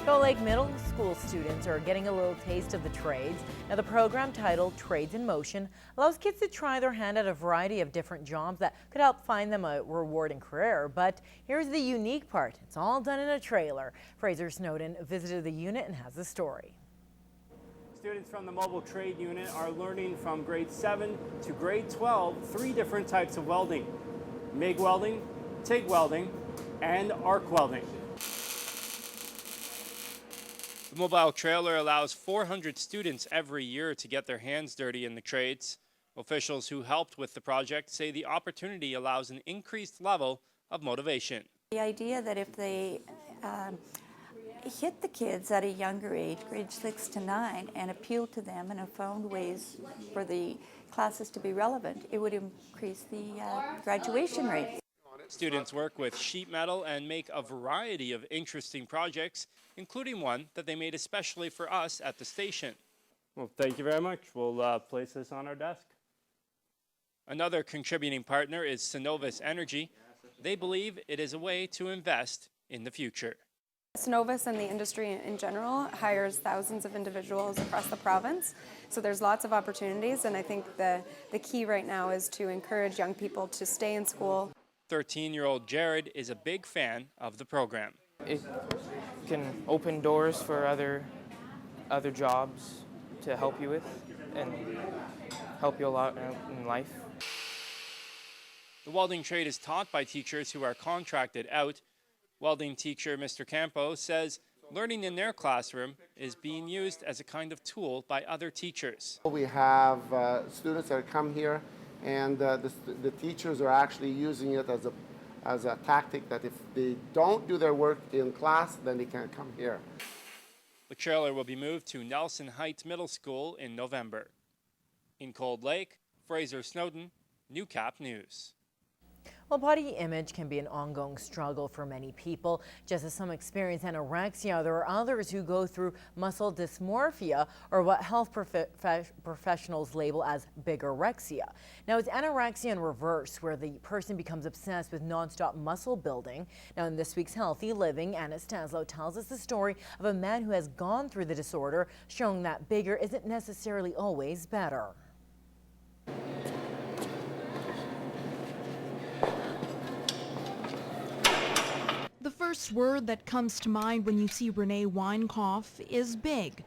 Gull Lake Middle School students are getting a little taste of the trades. Now, the program titled Trades in Motion allows kids to try their hand at a variety of different jobs that could help find them a rewarding career. But here's the unique part. It's all done in a trailer. Fraser Snowden visited the unit and has the story. Students from the Mobile Trade Unit are learning from grade 7 to grade 12 3 different types of welding: MIG welding, TIG welding, and arc welding. The mobile trailer allows 400 students every year to get their hands dirty in the trades. Officials who helped with the project say the opportunity allows an increased level of motivation. The idea that if they hit the kids at a younger age, grade 6 to 9, and appeal to them and have found ways for the classes to be relevant, it would increase the graduation rate. Students work with sheet metal and make a variety of interesting projects, including one that they made especially for us at the station. Well, thank you very much. We'll place this on our desk. Another contributing partner is Synovus Energy. They believe it is a way to invest in the future. Synovus and the industry in general hires thousands of individuals across the province, so there's lots of opportunities, and I think the key right now is to encourage young people to stay in school. 13-year-old Jared is a big fan of the program. It can open doors for other jobs to help you with and help you a lot in life. The welding trade is taught by teachers who are contracted out. Welding teacher Mr. Campo says learning in their classroom is being used as a kind of tool by other teachers. We have students that come here, and the teachers are actually using it as a tactic that if they don't do their work in class, then they can't come here. The trailer will be moved to Nelson Heights Middle School in November. In Cold Lake, Fraser Snowden, Newcap News. Well, body image can be an ongoing struggle for many people. Just as some experience anorexia, there are others who go through muscle dysmorphia, or what health professionals label as bigorexia. Now, it's anorexia in reverse, where the person becomes obsessed with nonstop muscle building. Now, in this week's Healthy Living, Anna Stanislaw tells us the story of a man who has gone through the disorder, showing that bigger isn't necessarily always better. The first word that comes to mind when you see Renee Weinkoff is big.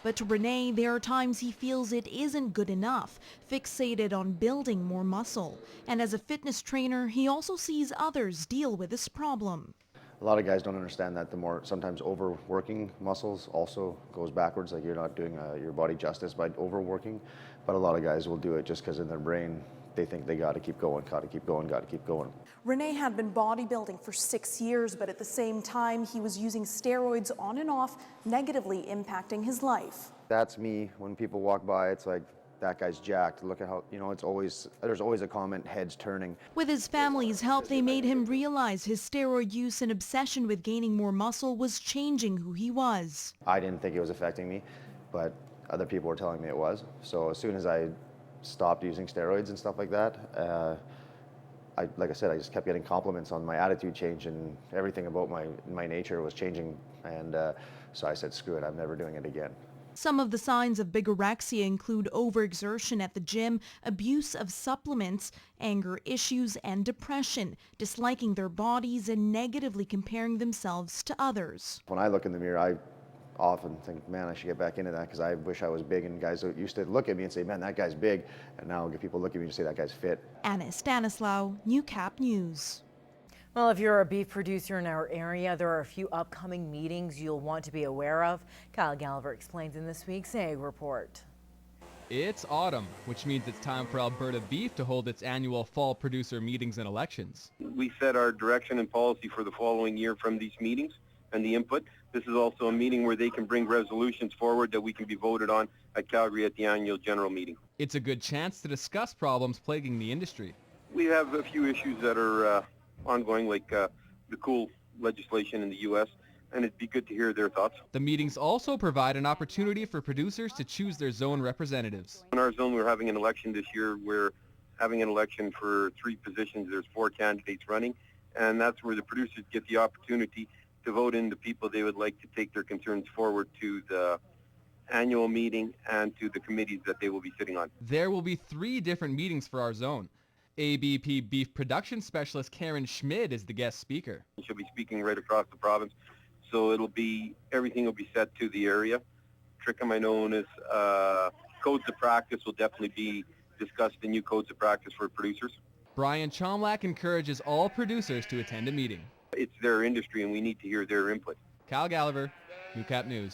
But to Renee, there are times he feels it isn't good enough, fixated on building more muscle. And as a fitness trainer, he also sees others deal with this problem. A lot of guys don't understand that the more sometimes overworking muscles also goes backwards, like you're not doing your body justice by overworking. But a lot of guys will do it just because in their brain, they think they got to keep going, got to keep going, got to keep going. Renee had been bodybuilding for 6 years, but at the same time, he was using steroids on and off, negatively impacting his life. That's me. When people walk by, it's like, that guy's jacked. Look at how, there's always a comment, heads turning. With his family's help, they made him realize his steroid use and obsession with gaining more muscle was changing who he was. I didn't think it was affecting me, but other people were telling me it was. So as soon as I stopped using steroids and stuff like that, like I said, I just kept getting compliments on my attitude change, and everything about my nature was changing. And so I said, screw it, I'm never doing it again. Some of the signs of bigorexia include overexertion at the gym, abuse of supplements, anger issues, and depression, disliking their bodies and negatively comparing themselves to others. When I look in the mirror, I often think, man, I should get back into that because I wish I was big, and guys used to look at me and say, man, that guy's big, and now people look at me and say, that guy's fit. Anna Stanislaw, Newcap News. Well, if you're a beef producer in our area, there are a few upcoming meetings you'll want to be aware of. Kyle Gallagher explains in this week's Ag Report. It's autumn, which means it's time for Alberta Beef to hold its annual fall producer meetings and elections. We set our direction and policy for the following year from these meetings and the input. This is also a meeting where they can bring resolutions forward that we can be voted on at Calgary at the annual general meeting. It's a good chance to discuss problems plaguing the industry. We have a few issues that are ongoing, like the coal legislation in the U.S., and it'd be good to hear their thoughts. The meetings also provide an opportunity for producers to choose their zone representatives. In our zone, we're having an election this year. We're having an election for 3 positions. There's 4 candidates running, and that's where the producers get the opportunity to vote in the people they would like to take their concerns forward to the annual meeting and to the committees that they will be sitting on. There will be 3 different meetings for our zone. ABP Beef Production Specialist Karen Schmid is the guest speaker. She'll be speaking right across the province, so everything will be set to the area. TRICM, I know, is codes of practice will definitely be discussed, the new codes of practice for producers. Brian Chomlak encourages all producers to attend a meeting. It's their industry and we need to hear their input. Kyle Gallagher, UCAP News.